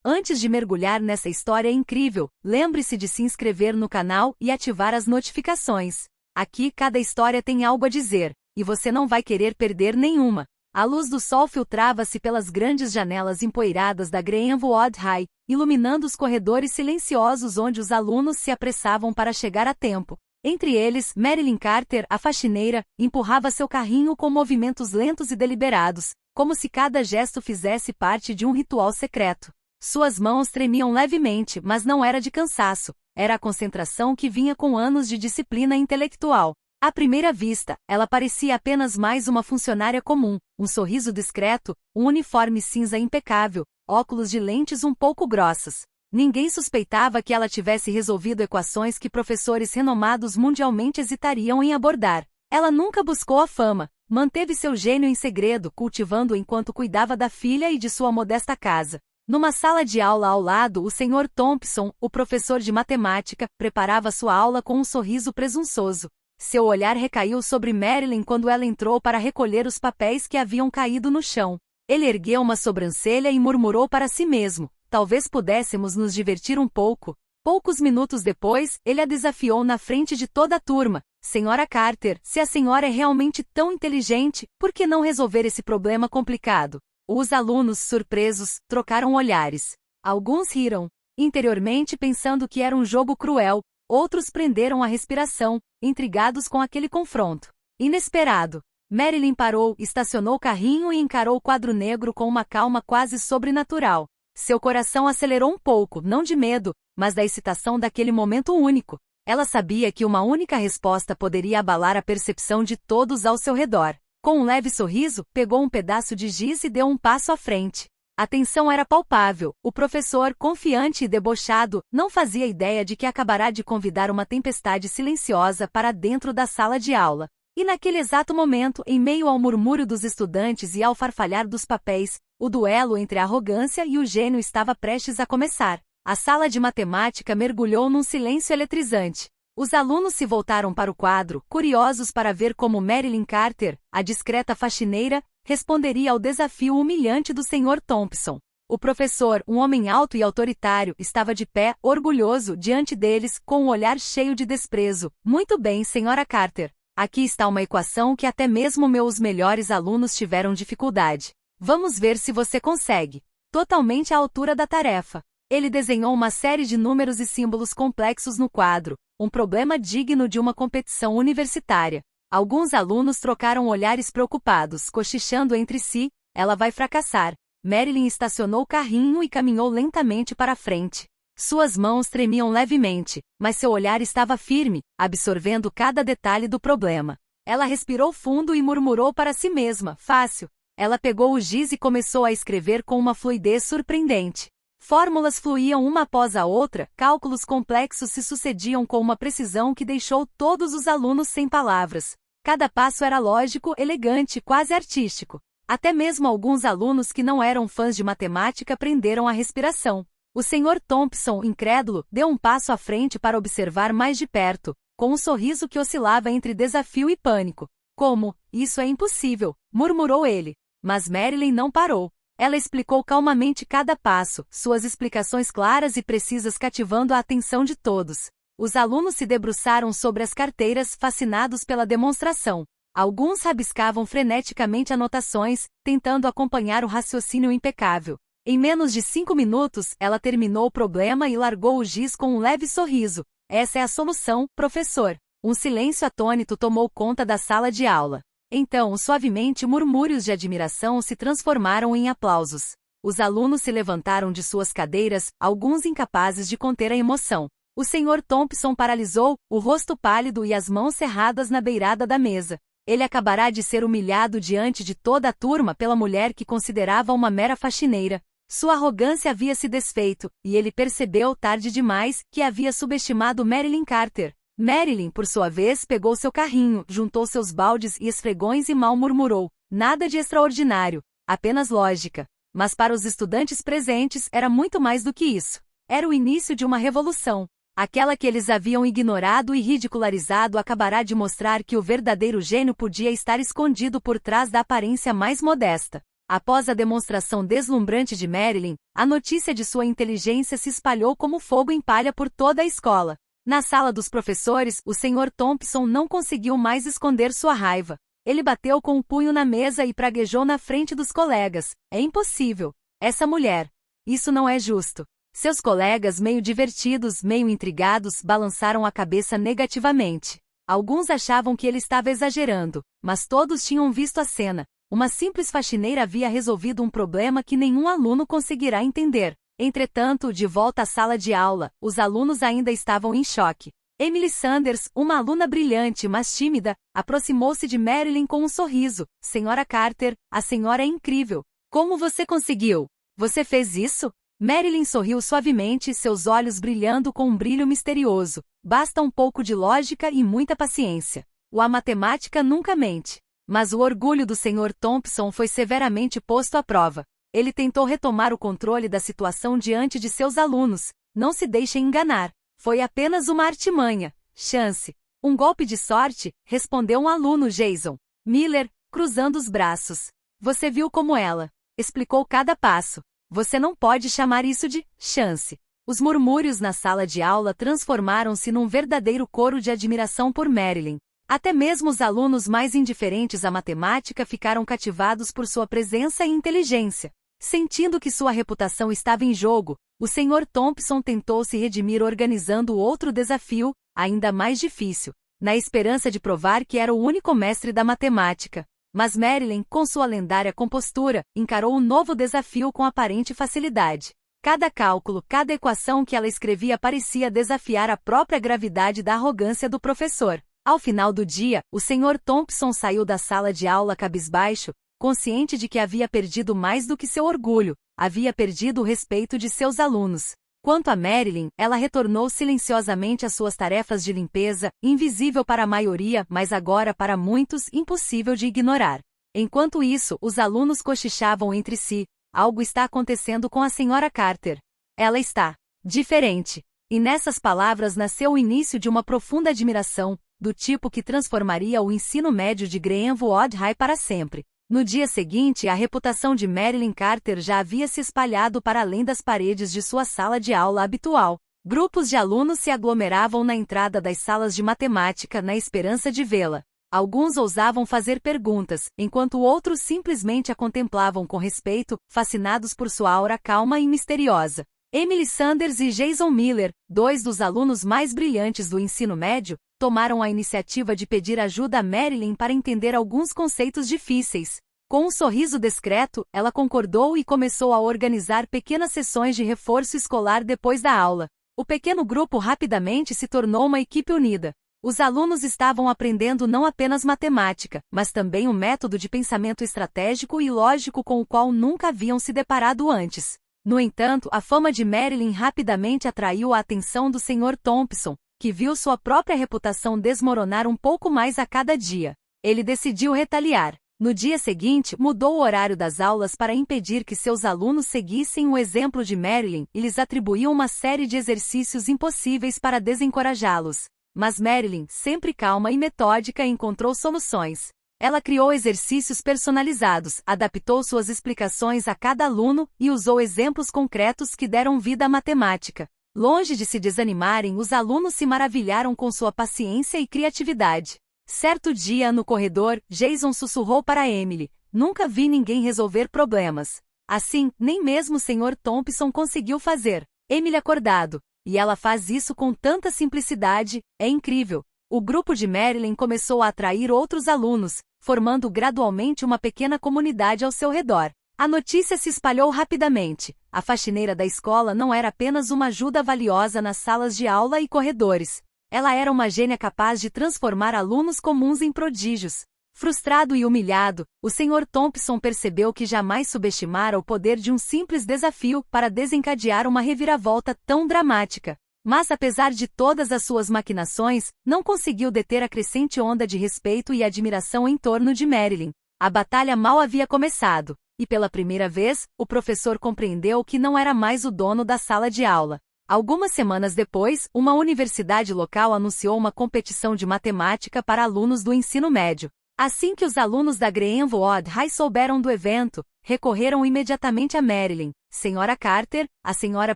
Antes de mergulhar nessa história incrível, lembre-se de se inscrever no canal e ativar as notificações. Aqui cada história tem algo a dizer, e você não vai querer perder nenhuma. A luz do sol filtrava-se pelas grandes janelas empoeiradas da Greenwood High, iluminando os corredores silenciosos onde os alunos se apressavam para chegar a tempo. Entre eles, Marilyn Carter, a faxineira, empurrava seu carrinho com movimentos lentos e deliberados, como se cada gesto fizesse parte de um ritual secreto. Suas mãos tremiam levemente, mas não era de cansaço, era a concentração que vinha com anos de disciplina intelectual. À primeira vista, ela parecia apenas mais uma funcionária comum, um sorriso discreto, um uniforme cinza impecável, óculos de lentes um pouco grossas. Ninguém suspeitava que ela tivesse resolvido equações que professores renomados mundialmente hesitariam em abordar. Ela nunca buscou a fama, manteve seu gênio em segredo, cultivando-o enquanto cuidava da filha e de sua modesta casa. Numa sala de aula ao lado, o Sr. Thompson, o professor de matemática, preparava sua aula com um sorriso presunçoso. Seu olhar recaiu sobre Marilyn quando ela entrou para recolher os papéis que haviam caído no chão. Ele ergueu uma sobrancelha e murmurou para si mesmo: talvez pudéssemos nos divertir um pouco. Poucos minutos depois, ele a desafiou na frente de toda a turma. Senhora Carter, se a senhora é realmente tão inteligente, por que não resolver esse problema complicado? Os alunos, surpresos, trocaram olhares. Alguns riram, interiormente pensando que era um jogo cruel. Outros prenderam a respiração, intrigados com aquele confronto inesperado. Marilyn parou, estacionou o carrinho e encarou o quadro negro com uma calma quase sobrenatural. Seu coração acelerou um pouco, não de medo, mas da excitação daquele momento único. Ela sabia que uma única resposta poderia abalar a percepção de todos ao seu redor. Com um leve sorriso, pegou um pedaço de giz e deu um passo à frente. A tensão era palpável. O professor, confiante e debochado, não fazia ideia de que acabará de convidar uma tempestade silenciosa para dentro da sala de aula. E naquele exato momento, em meio ao murmúrio dos estudantes e ao farfalhar dos papéis, o duelo entre a arrogância e o gênio estava prestes a começar. A sala de matemática mergulhou num silêncio eletrizante. Os alunos se voltaram para o quadro, curiosos para ver como Marilyn Carter, a discreta faxineira, responderia ao desafio humilhante do Sr. Thompson. O professor, um homem alto e autoritário, estava de pé, orgulhoso, diante deles, com um olhar cheio de desprezo. Muito bem, Sra. Carter. Aqui está uma equação que até mesmo meus melhores alunos tiveram dificuldade. Vamos ver se você consegue. Totalmente à altura da tarefa. Ele desenhou uma série de números e símbolos complexos no quadro, um problema digno de uma competição universitária. Alguns alunos trocaram olhares preocupados, cochichando entre si: ela vai fracassar. Marilyn estacionou o carrinho e caminhou lentamente para a frente. Suas mãos tremiam levemente, mas seu olhar estava firme, absorvendo cada detalhe do problema. Ela respirou fundo e murmurou para si mesma: fácil. Ela pegou o giz e começou a escrever com uma fluidez surpreendente. Fórmulas fluíam uma após a outra, cálculos complexos se sucediam com uma precisão que deixou todos os alunos sem palavras. Cada passo era lógico, elegante, quase artístico. Até mesmo alguns alunos que não eram fãs de matemática prenderam a respiração. O Sr. Thompson, incrédulo, deu um passo à frente para observar mais de perto, com um sorriso que oscilava entre desafio e pânico. Como? Isso é impossível, murmurou ele. Mas Marilyn não parou. Ela explicou calmamente cada passo, suas explicações claras e precisas cativando a atenção de todos. Os alunos se debruçaram sobre as carteiras, fascinados pela demonstração. Alguns rabiscavam freneticamente anotações, tentando acompanhar o raciocínio impecável. Em menos de 5 minutos, ela terminou o problema e largou o giz com um leve sorriso. Essa é a solução, professor. Um silêncio atônito tomou conta da sala de aula. Então, suavemente, murmúrios de admiração se transformaram em aplausos. Os alunos se levantaram de suas cadeiras, alguns incapazes de conter a emoção. O Sr. Thompson paralisou, o rosto pálido e as mãos cerradas na beirada da mesa. Ele acabará de ser humilhado diante de toda a turma pela mulher que considerava uma mera faxineira. Sua arrogância havia se desfeito, e ele percebeu tarde demais que havia subestimado Marilyn Carter. Marilyn, por sua vez, pegou seu carrinho, juntou seus baldes e esfregões e mal murmurou: nada de extraordinário, apenas lógica. Mas para os estudantes presentes era muito mais do que isso. Era o início de uma revolução. Aquela que eles haviam ignorado e ridicularizado acabará de mostrar que o verdadeiro gênio podia estar escondido por trás da aparência mais modesta. Após a demonstração deslumbrante de Marilyn, a notícia de sua inteligência se espalhou como fogo em palha por toda a escola. Na sala dos professores, o Sr. Thompson não conseguiu mais esconder sua raiva. Ele bateu com o punho na mesa e praguejou na frente dos colegas. É impossível. Essa mulher. Isso não é justo. Seus colegas, meio divertidos, meio intrigados, balançaram a cabeça negativamente. Alguns achavam que ele estava exagerando, mas todos tinham visto a cena. Uma simples faxineira havia resolvido um problema que nenhum aluno conseguirá entender. Entretanto, de volta à sala de aula, os alunos ainda estavam em choque. Emily Sanders, uma aluna brilhante mas tímida, aproximou-se de Marilyn com um sorriso. Senhora Carter, a senhora é incrível. Como você conseguiu? Você fez isso? Marilyn sorriu suavemente, seus olhos brilhando com um brilho misterioso. Basta um pouco de lógica e muita paciência. A matemática nunca mente. Mas o orgulho do Sr. Thompson foi severamente posto à prova. Ele tentou retomar o controle da situação diante de seus alunos. Não se deixem enganar. Foi apenas uma artimanha. Chance. Um golpe de sorte, respondeu um aluno, Jason Miller, cruzando os braços. Você viu como ela explicou cada passo. Você não pode chamar isso de chance. Os murmúrios na sala de aula transformaram-se num verdadeiro coro de admiração por Marilyn. Até mesmo os alunos mais indiferentes à matemática ficaram cativados por sua presença e inteligência. Sentindo que sua reputação estava em jogo, o Sr. Thompson tentou se redimir organizando outro desafio, ainda mais difícil, na esperança de provar que era o único mestre da matemática. Mas Marilyn, com sua lendária compostura, encarou o novo desafio com aparente facilidade. Cada cálculo, cada equação que ela escrevia parecia desafiar a própria gravidade da arrogância do professor. Ao final do dia, o Sr. Thompson saiu da sala de aula cabisbaixo, consciente de que havia perdido mais do que seu orgulho, havia perdido o respeito de seus alunos. Quanto a Marilyn, ela retornou silenciosamente às suas tarefas de limpeza, invisível para a maioria, mas agora para muitos, impossível de ignorar. Enquanto isso, os alunos cochichavam entre si. Algo está acontecendo com a Sra. Carter. Ela está diferente. E nessas palavras nasceu o início de uma profunda admiração, do tipo que transformaria o ensino médio de Greenwood High para sempre. No dia seguinte, a reputação de Marilyn Carter já havia se espalhado para além das paredes de sua sala de aula habitual. Grupos de alunos se aglomeravam na entrada das salas de matemática na esperança de vê-la. Alguns ousavam fazer perguntas, enquanto outros simplesmente a contemplavam com respeito, fascinados por sua aura calma e misteriosa. Emily Sanders e Jason Miller, dois dos alunos mais brilhantes do ensino médio, tomaram a iniciativa de pedir ajuda a Marilyn para entender alguns conceitos difíceis. Com um sorriso discreto, ela concordou e começou a organizar pequenas sessões de reforço escolar depois da aula. O pequeno grupo rapidamente se tornou uma equipe unida. Os alunos estavam aprendendo não apenas matemática, mas também um método de pensamento estratégico e lógico com o qual nunca haviam se deparado antes. No entanto, a fama de Marilyn rapidamente atraiu a atenção do Sr. Thompson, que viu sua própria reputação desmoronar um pouco mais a cada dia. Ele decidiu retaliar. No dia seguinte, mudou o horário das aulas para impedir que seus alunos seguissem o exemplo de Marilyn e lhes atribuiu uma série de exercícios impossíveis para desencorajá-los. Mas Marilyn, sempre calma e metódica, encontrou soluções. Ela criou exercícios personalizados, adaptou suas explicações a cada aluno e usou exemplos concretos que deram vida à matemática. Longe de se desanimarem, os alunos se maravilharam com sua paciência e criatividade. Certo dia, no corredor, Jason sussurrou para Emily: "Nunca vi ninguém resolver problemas assim, nem mesmo o Sr. Thompson conseguiu fazer." Emily acordado. E ela faz isso com tanta simplicidade, é incrível. O grupo de Marilyn começou a atrair outros alunos, formando gradualmente uma pequena comunidade ao seu redor. A notícia se espalhou rapidamente. A faxineira da escola não era apenas uma ajuda valiosa nas salas de aula e corredores. Ela era uma gênia capaz de transformar alunos comuns em prodígios. Frustrado e humilhado, o Sr. Thompson percebeu que jamais subestimara o poder de um simples desafio para desencadear uma reviravolta tão dramática. Mas apesar de todas as suas maquinações, não conseguiu deter a crescente onda de respeito e admiração em torno de Marilyn. A batalha mal havia começado, e pela primeira vez, o professor compreendeu que não era mais o dono da sala de aula. Algumas semanas depois, uma universidade local anunciou uma competição de matemática para alunos do ensino médio. Assim que os alunos da Greenwood High souberam do evento, recorreram imediatamente a Marilyn. Senhora Carter, a senhora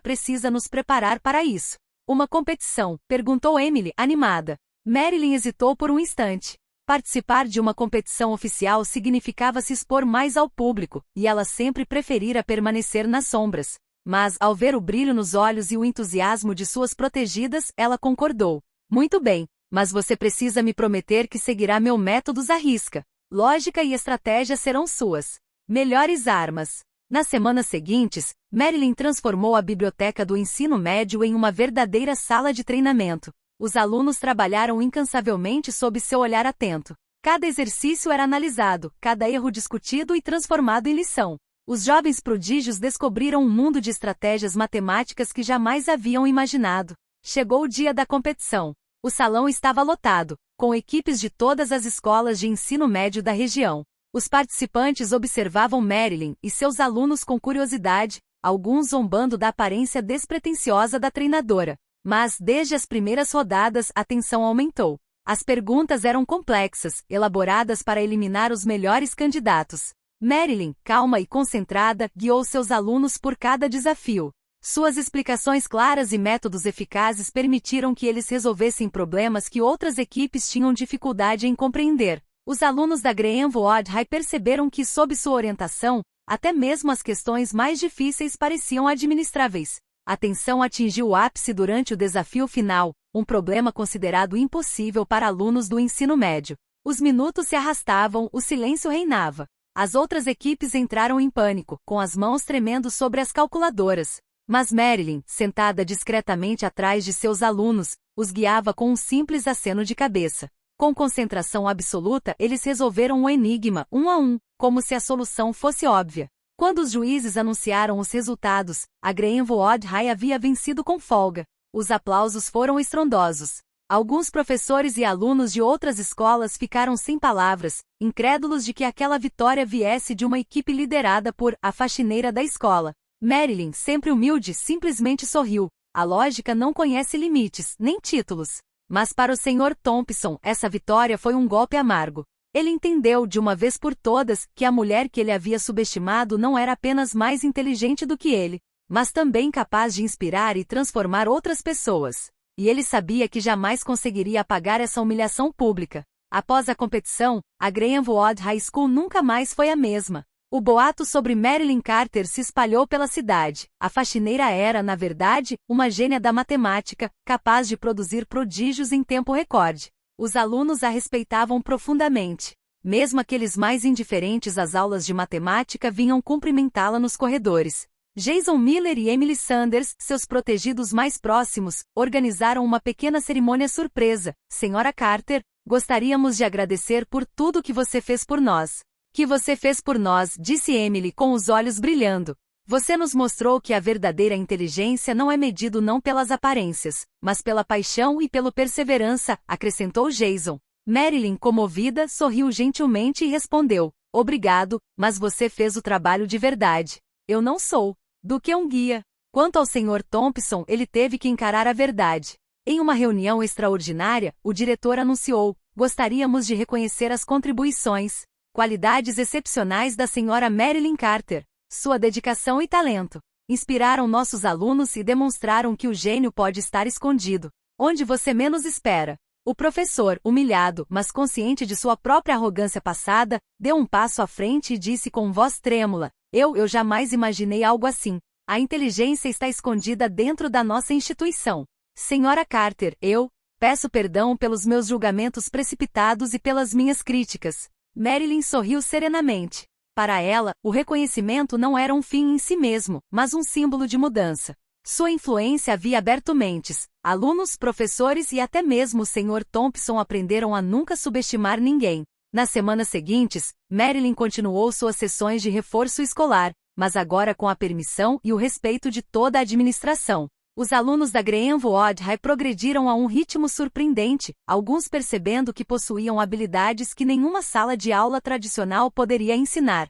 precisa nos preparar para isso. Uma competição? Perguntou Emily, animada. Marilyn hesitou por um instante. Participar de uma competição oficial significava se expor mais ao público, e ela sempre preferira permanecer nas sombras. Mas, ao ver o brilho nos olhos e o entusiasmo de suas protegidas, ela concordou. Muito bem, mas você precisa me prometer que seguirá meu métodos à risca. Lógica e estratégia serão suas melhores armas. Nas semanas seguintes, Marilyn transformou a biblioteca do ensino médio em uma verdadeira sala de treinamento. Os alunos trabalharam incansavelmente sob seu olhar atento. Cada exercício era analisado, cada erro discutido e transformado em lição. Os jovens prodígios descobriram um mundo de estratégias matemáticas que jamais haviam imaginado. Chegou o dia da competição. O salão estava lotado, com equipes de todas as escolas de ensino médio da região. Os participantes observavam Marilyn e seus alunos com curiosidade, alguns zombando da aparência despretensiosa da treinadora. Mas, desde as primeiras rodadas, a tensão aumentou. As perguntas eram complexas, elaboradas para eliminar os melhores candidatos. Marilyn, calma e concentrada, guiou seus alunos por cada desafio. Suas explicações claras e métodos eficazes permitiram que eles resolvessem problemas que outras equipes tinham dificuldade em compreender. Os alunos da Greenwood High perceberam que, sob sua orientação, até mesmo as questões mais difíceis pareciam administráveis. A tensão atingiu o ápice durante o desafio final, um problema considerado impossível para alunos do ensino médio. Os minutos se arrastavam, o silêncio reinava. As outras equipes entraram em pânico, com as mãos tremendo sobre as calculadoras. Mas Marilyn, sentada discretamente atrás de seus alunos, os guiava com um simples aceno de cabeça. Com concentração absoluta, eles resolveram o enigma, um a um, como se a solução fosse óbvia. Quando os juízes anunciaram os resultados, a Greenwood High havia vencido com folga. Os aplausos foram estrondosos. Alguns professores e alunos de outras escolas ficaram sem palavras, incrédulos de que aquela vitória viesse de uma equipe liderada por a faxineira da escola. Marilyn, sempre humilde, simplesmente sorriu. A lógica não conhece limites, nem títulos. Mas para o Sr. Thompson, essa vitória foi um golpe amargo. Ele entendeu, de uma vez por todas, que a mulher que ele havia subestimado não era apenas mais inteligente do que ele, mas também capaz de inspirar e transformar outras pessoas. E ele sabia que jamais conseguiria apagar essa humilhação pública. Após a competição, a Greenwood High School nunca mais foi a mesma. O boato sobre Marilyn Carter se espalhou pela cidade. A faxineira era, na verdade, uma gênia da matemática, capaz de produzir prodígios em tempo recorde. Os alunos a respeitavam profundamente. Mesmo aqueles mais indiferentes às aulas de matemática vinham cumprimentá-la nos corredores. Jason Miller e Emily Sanders, seus protegidos mais próximos, organizaram uma pequena cerimônia surpresa. Senhora Carter, gostaríamos de agradecer por tudo que você fez por nós. Que você fez por nós, disse Emily com os olhos brilhando. Você nos mostrou que a verdadeira inteligência não é medido não pelas aparências, mas pela paixão e pela perseverança, acrescentou Jason. Marilyn, comovida, sorriu gentilmente e respondeu, obrigado, mas você fez o trabalho de verdade. Eu não sou do que um guia. Quanto ao Sr. Thompson, ele teve que encarar a verdade. Em uma reunião extraordinária, o diretor anunciou, gostaríamos de reconhecer as contribuições, qualidades excepcionais da Sra. Marilyn Carter. Sua dedicação e talento inspiraram nossos alunos e demonstraram que o gênio pode estar escondido, onde você menos espera. O professor, humilhado, mas consciente de sua própria arrogância passada, deu um passo à frente e disse com voz trêmula, eu jamais imaginei algo assim. A inteligência está escondida dentro da nossa instituição. Senhora Carter, eu peço perdão pelos meus julgamentos precipitados e pelas minhas críticas. Marilyn sorriu serenamente. Para ela, o reconhecimento não era um fim em si mesmo, mas um símbolo de mudança. Sua influência havia aberto mentes. Alunos, professores e até mesmo o Sr. Thompson aprenderam a nunca subestimar ninguém. Nas semanas seguintes, Marilyn continuou suas sessões de reforço escolar, mas agora com a permissão e o respeito de toda a administração. Os alunos da Greenwood High progrediram a um ritmo surpreendente, alguns percebendo que possuíam habilidades que nenhuma sala de aula tradicional poderia ensinar.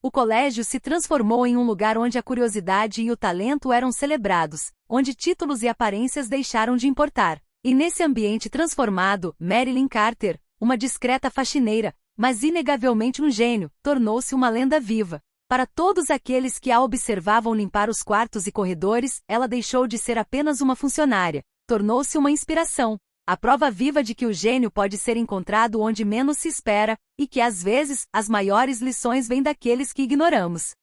O colégio se transformou em um lugar onde a curiosidade e o talento eram celebrados, onde títulos e aparências deixaram de importar. E nesse ambiente transformado, Marilyn Carter, uma discreta faxineira, mas inegavelmente um gênio, tornou-se uma lenda viva. Para todos aqueles que a observavam limpar os quartos e corredores, ela deixou de ser apenas uma funcionária. Tornou-se uma inspiração. A prova viva de que o gênio pode ser encontrado onde menos se espera, e que às vezes, as maiores lições vêm daqueles que ignoramos.